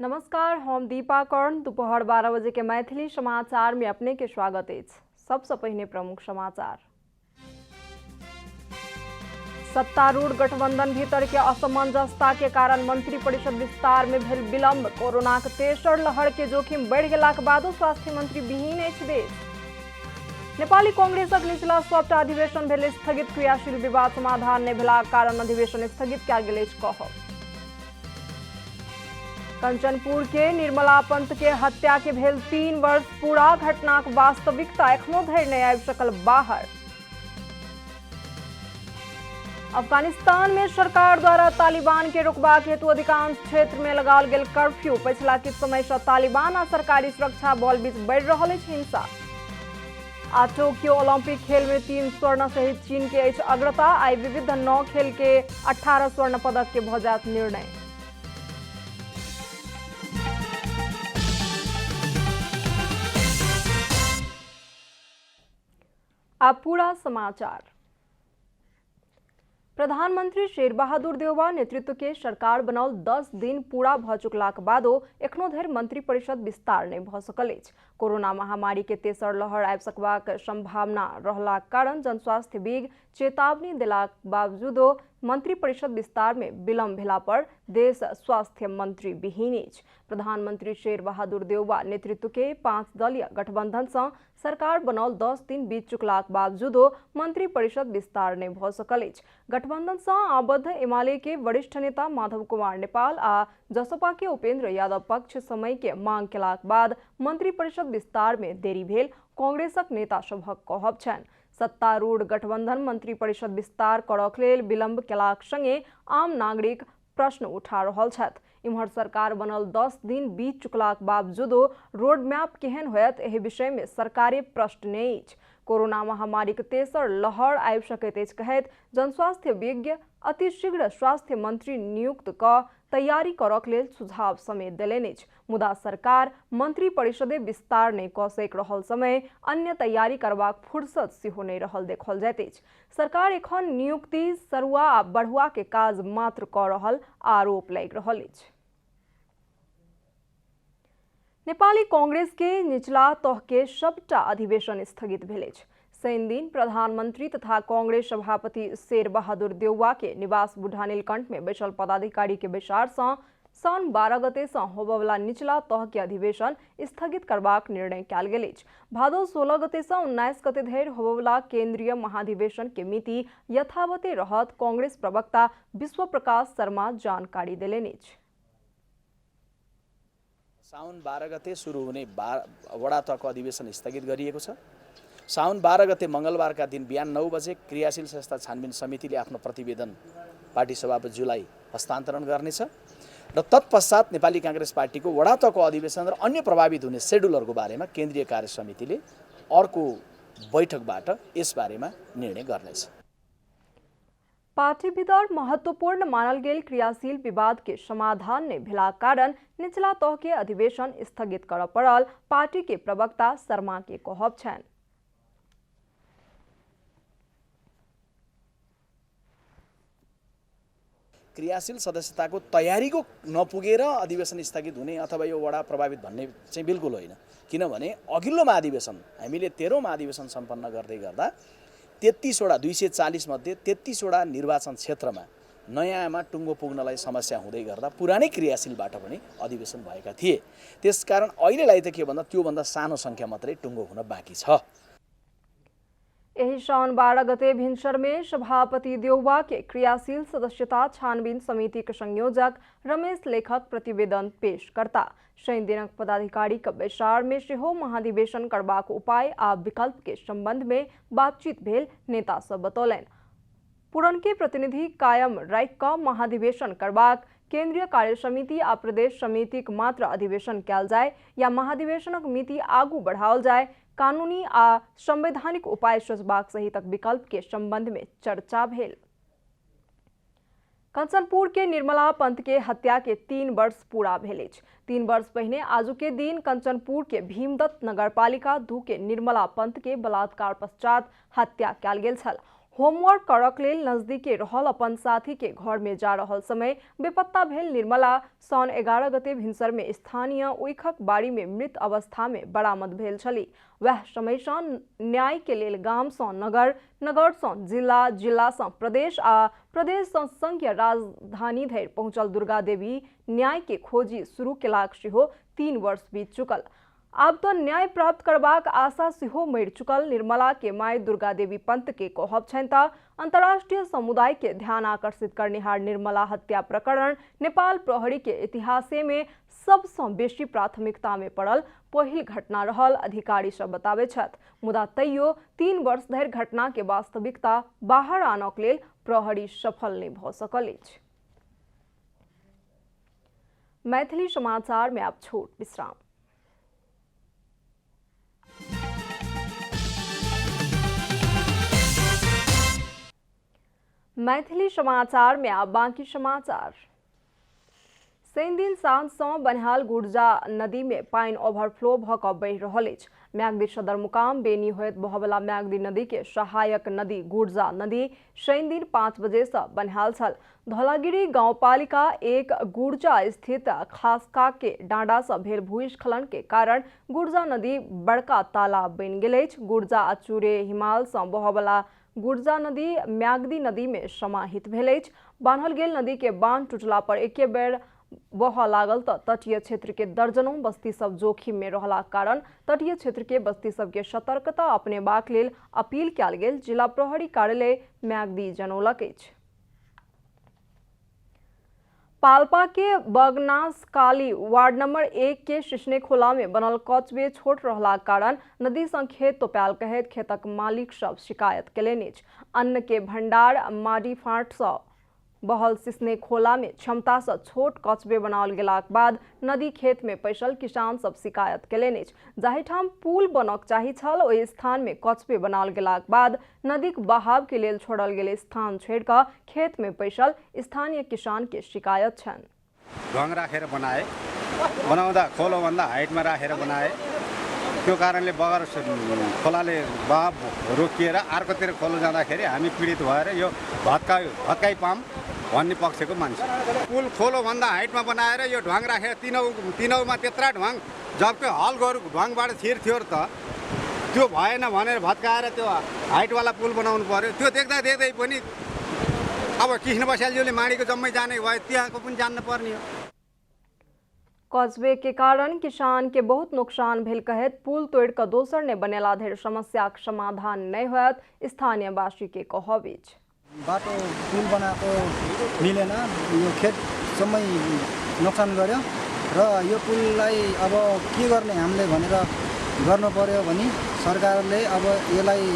नमस्कार, हम दीपा कर्ण। दोपहर 12 बजे के मैथिली समाचार में अपने के स्वागत है। सबसे पहले प्रमुख समाचार। सत्तारूढ़ गठबंधन भीतर के असमंजसता के कारण मंत्री परिषद विस्तार में भेल विलंब। कोरोना के तेसर लहर के जोखिम बढ़ गेलाक बादो स्वास्थ्य मंत्री विहीन अछि देश। नेपाली कांग्रेसक निचला सबटा अधिवेशन भेल स्थगित। क्रियाशील विवाद समाधान नहि भेलाक कारण अधिवेशन स्थगित कयल गेल अछि कहब। कंचनपुर के निर्मला पंत के हत्या के भेल 3 वर्ष पूरा। घटनाक वास्तविकता एखनो धरि नहि आबि सकल बाहर। अफगानिस्तान में सरकार द्वारा तालिबान के रोकबाक हेतु अधिकांश क्षेत्र में लगाओल गेल कर्फ्यू। पिछला किछु समय से तालिबान आ सरकारी सुरक्षा बल बीच बढ़ि रहल अछि हिंसा। आ टोक्यो ओलंपिक खेल में 3 स्वर्ण सहित चीन के अछि अग्रता। आई विविध 9 खेल के 18 स्वर्ण पदक के भ जायत निर्णय। अब पूरा समाचार। प्रधानमंत्री शेर बहादुर देउवा नेतृत्व के सरकार बनल 10 दिन पूरा भ चुकलाक बादो एखनो धरि मंत्री परिषद विस्तार नहि भ सकल अछि। कोरोना महामारी के तेसर लहर आबि सकबाक संभावना रहलाक कारण जनस्वास्थ्य विज्ञ चेतावनी देलाक बावजूदो मंत्री परिषद विस्तार में विलंब भेला पर देश स्वास्थ्य मंत्री विहीन अछि। प्रधानमंत्री शेर बहादुर देउवा नेतृत्व के 5 दलीय गठबंधन से सरकार बनल 10 दिन बीत चुकलाक बावजूदो मंत्री परिषद विस्तार नहीं भ सकल अछि। गठबंधन से आबद्ध एमाले के वरिष्ठ नेता माधव कुमार नेपाल आ जसपा के उपेंद्र यादव पक्ष समय के मांग केलाक बाद मंत्री परिषद विस्तार में देरी भेल कांग्रेसक नेता सभक कहब छनि। सत्तारूढ़ गठबंधन मंत्री परिषद विस्तार करक लेल विलंब केलाक संगे आम नागरिक प्रश्न उठा रहल छथि। इम्हर सरकार बनल 10 दिन बीत चुकलाक बावजूदो रोडमैप केहन होयत एहि विषय में सरकारे प्रश्न नहीं अछि। कोरोना महामारी के तेसर लहर आबि सकैत अछि कहैत जनस्वास्थ्य विज्ञ अतिशीघ्र स्वास्थ्य मंत्री नियुक्त क तैयारी करक लेल सुझाव समेत देलनि अछि। मुदा सरकार मंत्री परिषदे विस्तार नहीं क सक रहल समय अन्य तैयारी करबाक फुर्सत सेहो नहीं रहल देखल जाइत अछि। सरकार एखन नियुक्ति सरुआ आ बढ़ुआ के काज मात्र क रहल आरोप लागि रहल अछि। नेपाली कांग्रेस के निचला तह के सबटा अधिवेशन स्थगित भेल अछि। शनि दिन प्रधानमंत्री तथा कांग्रेस सभापति शेर बहादुर देउवा के निवास बुढ़ा नीलकंठ में बैसल पदाधिकारी के बैसार से सन 12 गते से होबवला निचला तह के अधिवेशन स्थगित करबाक निर्णय कयल गेल अछि। भादो 16 गते से 19 गते धरि होबवला केंद्रीय महाधिवेशन के मिति यथावते रहत कांग्रेस प्रवक्ता विश्व प्रकाश शर्मा जानकारी देलनि अछि। साउन 12 गते सुरु हुने वडा तहको अधिवेशन स्थगित गरिएको छ। साउन 12 गते मंगलबारका दिन बिहान 9 बजे क्रियाशील संस्था छानबिन समितिले आफ्नो प्रतिवेदन पार्टी सभापतिज्यूलाई हस्तान्तरण गर्नेछ र तत्पश्चात नेपाली कांग्रेस पार्टीको वडा तहको अधिवेशन र अन्य प्रभावित हुने शेड्युलहरूको बारेमा केन्द्रीय कार्य समितिले अर्को बैठकबाट यस बारेमा निर्णय गर्नेछ। पार्टी भीतर महत्वपूर्ण मानल गेल क्रियाशील विवाद के समाधान नहीं भेलाक कारण निचला तह के अधिवेशन स्थगित करऽ पड़ल पार्टी के प्रवक्ता शर्मा के कहब छनि। क्रियाशील सदस्यताको तयारीको नपुगेर अधिवेशन स्थगित हुने अथवा यो वडा प्रभावित भन्ने चाहिँ बिल्कुल होइन। किनभने अघिल्लो महाधिवेशन हामीले 13औं महाधिवेशन सम्पन्न गर्दै गर्दा 33 वटा 240 मध्ये 33 वटा निर्वाचन क्षेत्रमा नयाँमा टुङ्गो पुग्नलाई समस्या हुँदै गर्दा पुरानै क्रियाशीलबाट पनि अधिवेशन भएका थिए। त्यसकारण अहिलेलाई त के भन्दा त्योभन्दा सानो संख्या मात्रै टुङ्गो हुन बाँकी छ। यही साउन 12 गते भिनसर में सभापति देउवा के क्रियाशील सदस्यता छानबीन समिति के संयोजक रमेश लेखक प्रतिवेदन पेश करता। शनि दिनक पदाधिकारी के बैसार में सेहो महाधिवेशन करबाक उपाय आ विकल्प के संबंध में बातचीत भेल नेता सब बतौलनि। पुरनके प्रतिनिधि कायम राखि क महाधिवेशन करबाक, केंद्रीय कार्य समिति आ प्रदेश समिति के मात्र अधिवेशन कयल जाय या महाधिवेशनक मिति आगू बढ़ाओल जाय, कानूनी आ संवैधानिक उपाय सोचबाक सहितक विकल्प के संबंध में चर्चा भेल। कंचनपुर के निर्मला पंत के हत्या के 3 वर्ष पूरा भेल अछि। 3 वर्ष पहिने आजु के दिन कंचनपुर के भीमदत्त नगरपालिका 2 के निर्मला पंत के बलात्कार पश्चात हत्या कयल गेल छल। होमवर्क करक लेल नजदीके रहल अपन साथी के घर में जा रहल समय बेपत्ता भेल निर्मला सन 11 गते भिनसर में स्थानीय उइखक बाड़ी में मृत अवस्था में बरामद भेल छली। वह समय सँ न्याय के लेल गाम सँ नगर, नगर सँ जिला, जिला सँ प्रदेश आ प्रदेश सँ संघीय राजधानी धरि पहुंचल दुर्गा देवी न्याय के खोजी शुरू केलाक सेहो 3 वर्ष बीत चुकल। आब तो न्याय प्राप्त करबाक आशा सेहो मरि चुकल। निर्मला के माय दुर्गा देवी पंत के कहब छनि त अंतर्राष्ट्रीय समुदाय के ध्यान आकर्षित करनिहार निर्मला हत्या प्रकरण नेपाल प्रहरी के इतिहासे में सबसँ बेसी प्राथमिकता में पड़ल पहिल घटना रहल अधिकारी सब बताबे छथि। मुदा तैयो 3 वर्ष धरि घटना के वास्तविकता बाहर आनक लेल प्रहरी सफल नहीं भ सकल अछि। मैथिली समाचार में आप छोट विश्राम। मैथिली समाचार में आब बाकी समाचार। शनि दिन साँझ सँ बनिहाल गुर्जा नदी में पानी ओभरफ्लो भ क बहि रहल अछि। म्याग्दी सदरमुकाम बेनी होइत बहवला म्याग्दी नदी के सहायक नदी गुर्जा नदी शनि दिन 5 बजे से बनिहाल छल। धौलागिरी गांवपालिका 1 गुर्जा स्थित खासका के डाँडा से भेल भूस्खलन के कारण गुर्जा नदी बड़का तालाब बनि गेल अछि। गुर्जा आ चूरे हिमाल से बहवला गुर्जा नदी म्याग्दी नदी में समाहित भेल अछि। बान्हल गेल नदी के बांध टूटला पर एके बेर बह लागल त तटीय क्षेत्र के दर्जनों बस्ती सब जोखिम में रहला कारण तटीय क्षेत्र के बस्ती सब के सतर्कता अपनेबाक लेल अपील कयल गेल जिला प्रहरी कार्यालय म्याग्दी जनौलक अछि। पाल्पा के बगनासकाली वार्ड नंबर 1 के शिशने खोला में बनल कचबे छोट रहला कारण नदी सँ खेत तोपायल कहैत खेतक मालिक सब शिकायत केलनि अछि। अन्न के भंडार माडी फाँट सँ बहल शिशने खोला में क्षमता से छोट कचबे बनाओल गेलाक बाद नदी खेत में पैसल किसान सब शिकायत केलनि अछि। जाहि ठाम पुल बनक चाही छल ओहि स्थान में कचबे बनाओल गेलाक बाद नदीक बहाव के लेल छोड़ल गेल स्थान छोड़ि क खेत में पैसल स्थानीय किसान के शिकायत छन्। ढंग राखेर बनाए, बनाउँदा खोलो भन्दा हाइटमा राखेर बनाए। त्यो कारणले बगर खोलाले बहाव रोकिएर अर्कोतिर खोलो जाँदाखेरि हामी पीडित भएर यो भत्काई पाम भन्ने पक्षको मान्छे। पुल खोलो भन्दा हाइटमा बनाएर यो ढ्वाङ राखेर तिनौमा त्यत्रा ढ्वाङ जबको हल गरु ढ्वाङबाट छिर्थ्यो त त्यो भएन भनेर भत्काएर त्यो हाइटवाला पुल बनाउनु पर्यो। त्यो देख्दा देख्दै पनि अब कृष्ण बस्यालज्यूले माडीको जम्मै जाने भयो, त्यहाँको पनि जान्न पर्ने हो। कस्बे के कारण किसान के बहुत नुकसान भेल कहत पुल तोड़ क दोसर ने बनेला धरि समस्या के समाधान नहीं होयत स्थानीय वासी के कहब अछि। बाटो पुल बनाएको मिलेन, यो खेत सम्मै नोक्सान गर्यो र यो पुललाई अब के गर्ने हामीले भनेर गर्नु पर्यो भने सरकारले अब यसलाई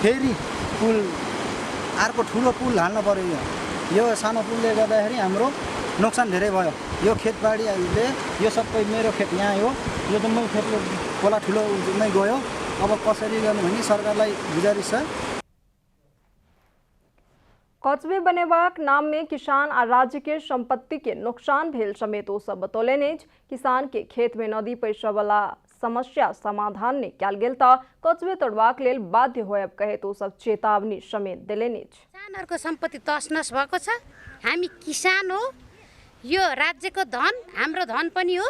फेरि पुल अर्को ठुलो पुल हाल्नु पर्यो। यो सानो पुलले गर्दाखेरि हाम्रो नोक्सान धेरै भयो। यो खेतबारीले यो सबै मेरो खेत यहाँ हो, यो जम्मै खेतले खोला ठुलो नै गयो। अब कसरी गर्ने भने सरकारलाई गुजारिश छ। कचबे बनेबाक नाम में किसान आ राज्य के संपत्ति के नुकसान भेल समेत ओ सब बतौलनि अछि। किसान के खेत में नदी पैसा वाला समस्या समाधान नहीं कयल गेल त कचबे तोड़बाक लेल बाध्य होयब कहैत ओ सब चेतावनी समेत देलनि अछि। किसानहरुको सम्पत्ति तसनस भएको छ। हामी किसान हो, यो राज्यको धन हाम्रो धन पनि हो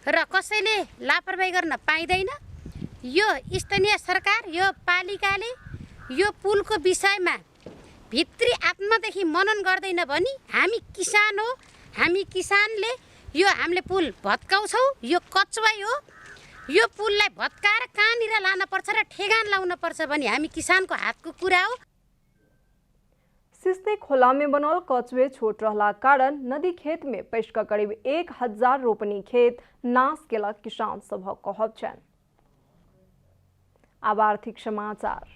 र कसैले लापरवाही गर्न पाइदैन। यो स्थानीय सरकार, यो पालिकाले यो पुलको विषयमा भित्री आत्मादेखि मनन गर्दैन भने हामी किसान हो, हामी किसानले यो हामीले पुल भत्काउँछौँ। यो कचवाई हो, यो पुललाई भत्काएर कहाँनिर लान पर्छ र ठेगान लाउन पर्छ भने हामी किसानको हातको कुरा हो। सिस्ने खोला में बनल कचबे छोट रहला कारण नदी खेत में पैस क करीब 1000 रोपनी खेत नाश केलक किसान सभक कहब छनि। आब आर्थिक समाचार।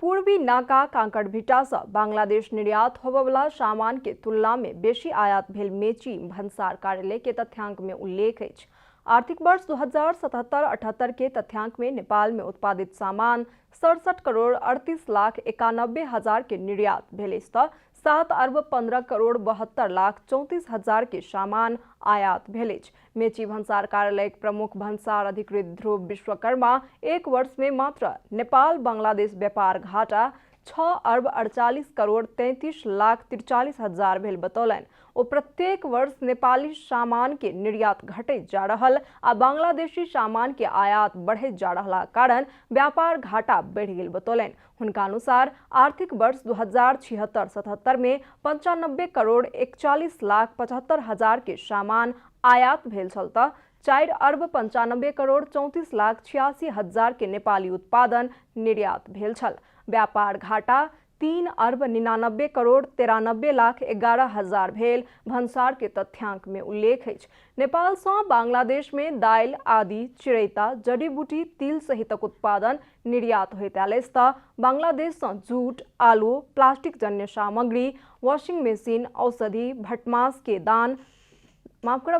पूर्वी नाका कांकड़भिटा से बांग्लादेश निर्यात होबवला सामान के तुलना में बेसी आयात भेल मेची भन्सार कार्यालय के तथ्यांक में उल्लेख अछि। आर्थिक वर्ष 2077-78 के तथ्यांक में नेपाल में उत्पादित सामान 67 करोड़ 38 लाख 91 हजार के निर्यात भेले त 7 अर्ब 15 करोड़ 72 लाख 34 हजार के सामान आयात भेलेज। मेची भन्सार कार्यालय प्रमुख भन्सार अधिकृत ध्रुव विश्वकर्मा एक वर्ष में मात्र नेपाल बांग्लादेश व्यापार घाटा 6 अर्ब 48 करोड़ 33 लाख 43 हजार भेल बतौलन। वो प्रत्येक वर्ष नेपाली सामान के निर्यात घटे जा रहल आ बांग्लादेशी सामान के आयात बढ़े जा रहला कारण व्यापार घाटा बढ़ गेल बतौलन। उनका अनुसार आर्थिक वर्ष 2076-77 में 95 करोड़ 41 लाख 75 हजार के सामान आयात भेल छल त 4 अर्ब 95 करोड़ 34 लाख 86 हजार के नेपाली उत्पादन निर्यात भेल छल। व्यापार घाटा 3 अर्ब 99 करोड़ 93 लाख 11 हजार भेल भन्सार के तथ्यांक में उल्लेख है। नेपाल से बांग्लादेश में दाल आदि चिरैता जड़ीबूटी तिल सहितक उत्पादन निर्यात होइताले बांग्लादेश से जूट आलू प्लास्टिक जन्य सामग्री वॉशिंग मशीन औषधि भटमास के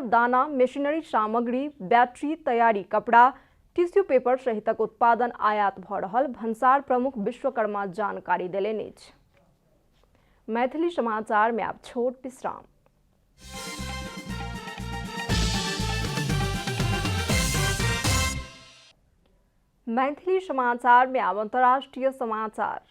दाना मशीनरी सामग्री बैटरी तैयारी कपड़ा टिश्यू पेपर सहितक उत्पादन आयात भ रहल भन्सार प्रमुख विश्वकर्मा जानकारी देलेनि। मैथिली समाचार में आप छोट विश्राम। मैथिली समाचार में अब अंतर्राष्ट्रीय समाचार।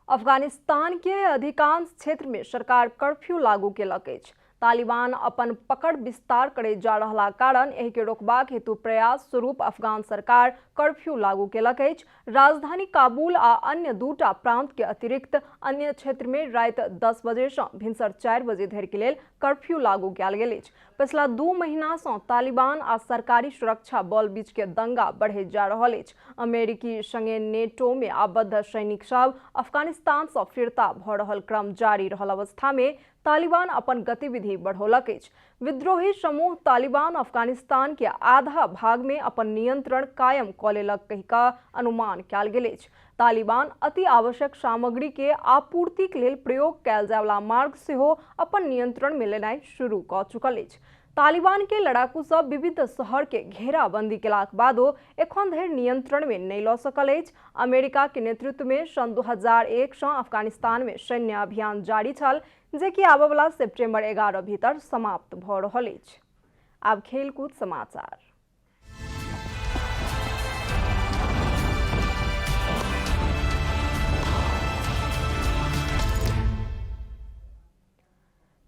अफगानिस्तान के अधिकांश क्षेत्र में सरकार कर्फ्यू लागू केलक अछि। तालिबान अपन पकड़ विस्तार करे जा रहा कारण एहि के रोकबाक हेतु प्रयास स्वरूप अफगान सरकार कर्फ्यू लागू केलक अछि। राजधानी काबुल आ अन्य दूटा प्रांत के अतिरिक्त अन्य क्षेत्र में राति 10 बजे से भिनसर 4 बजे धरि के लेल कर्फ्यू लागू कयल गेल अछि। पिछला 2 महीना से तालिबान आ सरकारी सुरक्षा बल बीच के दंगा बढ़े जा रहल अछि। अमेरिकी संगे नेटो में आबद्ध सैनिक सब अफगानिस्तान से फिरता भ रहल क्रम जारी रहल अवस्था में तालिबान अपन गतिविधि बढ़ौलक अछि। विद्रोही समूह तालिबान अफगानिस्तान के आधा भाग में अपन नियंत्रण कायम क लेलक कहि कऽ अनुमान कयल गेल अछि। तालिबान अति आवश्यक सामग्री के आपूर्ति के लेल प्रयोग कयल जाय वाला मार्ग सेहो अपन नियंत्रण में लेनाइ शुरू कऽ चुकल अछि। तालिबान के लड़ाकू सब विविध शहर के घेराबंदी केलाक बादो एखन धरि नियंत्रण में नहीं लऽ सकल अछि। अमेरिका के नेतृत्व में सन 2001 से अफगानिस्तान में सैन्य अभियान जारी छल जे कि आबय वाला सेप्टेम्बर 11 भीतर समाप्त भ रहल अछि। आब खेलकूद समाचार।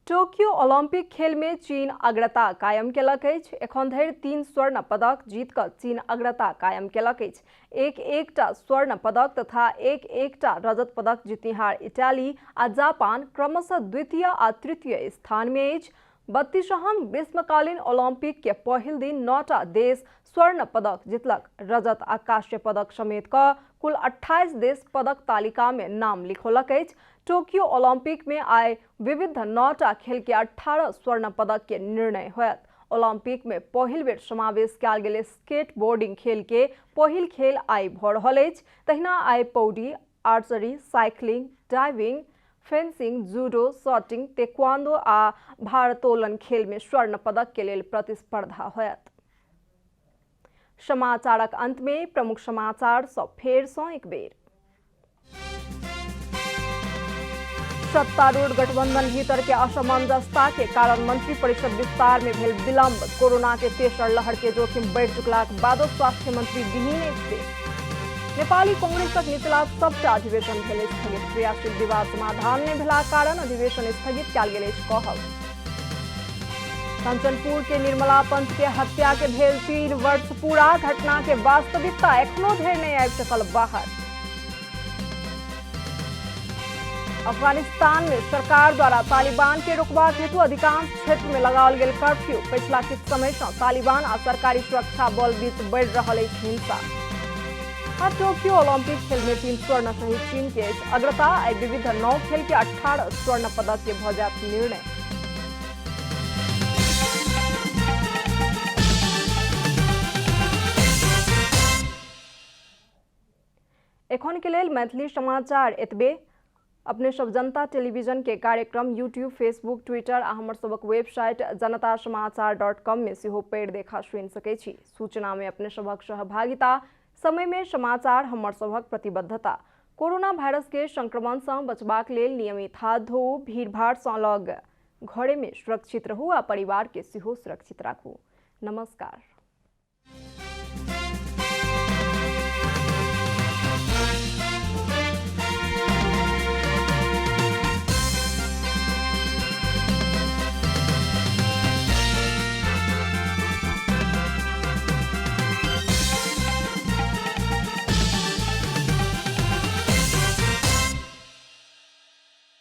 टोक्यो ओलंपिक खेल में चीन अग्रता कायम केलक अछि। एखन धरि 3 स्वर्ण पदक जीत कऽ चीन अग्रता कायम केलक अछि। एकटा स्वर्ण पदक तथा एकटा रजत पदक जीतनिहार इटाली आ जापान क्रमशः द्वितीय आ तृतीय स्थान में अछि। 32वां ग्रीष्मकालीन ओलंपिक के पहिल दिन 9टा देश स्वर्ण पदक जीतलक। रजत आ कांस्य पदक समेत कऽ कुल 28 देश पदक तालिका में नाम लिखौलक अछि। टोक्यो ओलंपिक में आय विविध 9टा खेल के 18 स्वर्ण पदक के निर्णय होयत। ओलंपिक में पहिल बेर समावेश कयल गेल स्केटबोर्डिंग खेल के पहिल खेल आइ भ रहल अछि। तहिना आइ पौडी, archery, cycling, diving, fencing, judo, shooting, taekwondo आ भारोत्तोलन खेल में स्वर्ण पदक के लेल प्रतिस्पर्धा होयत। समाचारक अंत में प्रमुख समाचार सब फेर सँ एक बेर। सत्तारूढ़ गठबंधन भीतर के असमंजसता के कारण मंत्री परिषद विस्तार में भेल विलंब। कोरोना के तेसर लहर के जोखिम बढ़ि चुकलाक बादो स्वास्थ्य मंत्री विहीन अछि। नेपाली कांग्रेसक निचला सबटा अधिवेशन भेल स्थगित। क्रियाशील विवाद समाधान नहि भेलाक कारण अधिवेशन स्थगित कयल गेल अछि कहब। कंचनपुर के निर्मला पंत के हत्या के भेल 3 वर्ष पूरा। घटना के वास्तविकता एखनो धरि नहीं आबि सकल बाहर। अफगानिस्तान में सरकार द्वारा तालिबान के रोकबाक हेतु अधिकांश क्षेत्र में लगाओल गेल कर्फ्यू। पिछला किछु समय से तालिबान आ सरकारी सुरक्षा बल बीच बढ़ि रहल अछि हिंसा। टोक्यो ओलंपिक खेल में 3 स्वर्ण सहित चीन के अग्रता। आई विविध 9 खेल के 18 स्वर्ण पदक के भ जायत निर्णय। एखन के लेल मैथिली समाचार एतबे। अपने सब जनता टेलीविजन के कार्यक्रम यूट्यूब, फेसबुक, ट्विटर आ हमर सबक वेबसाइट जनतासमाचार.com में सेहो पेड़ देखा सुनि सकै छी। सूचना में अपने सबक सहभागिता, समय में समाचार हमर सबक प्रतिबद्धता। कोरोना वायरस के संक्रमण से बचबाक लेल नियमित हाथ धोऊ, भीड़भाड़ से अलग घरे में सुरक्षित रहू आ परिवार के सेहो सुरक्षित राखू। नमस्कार।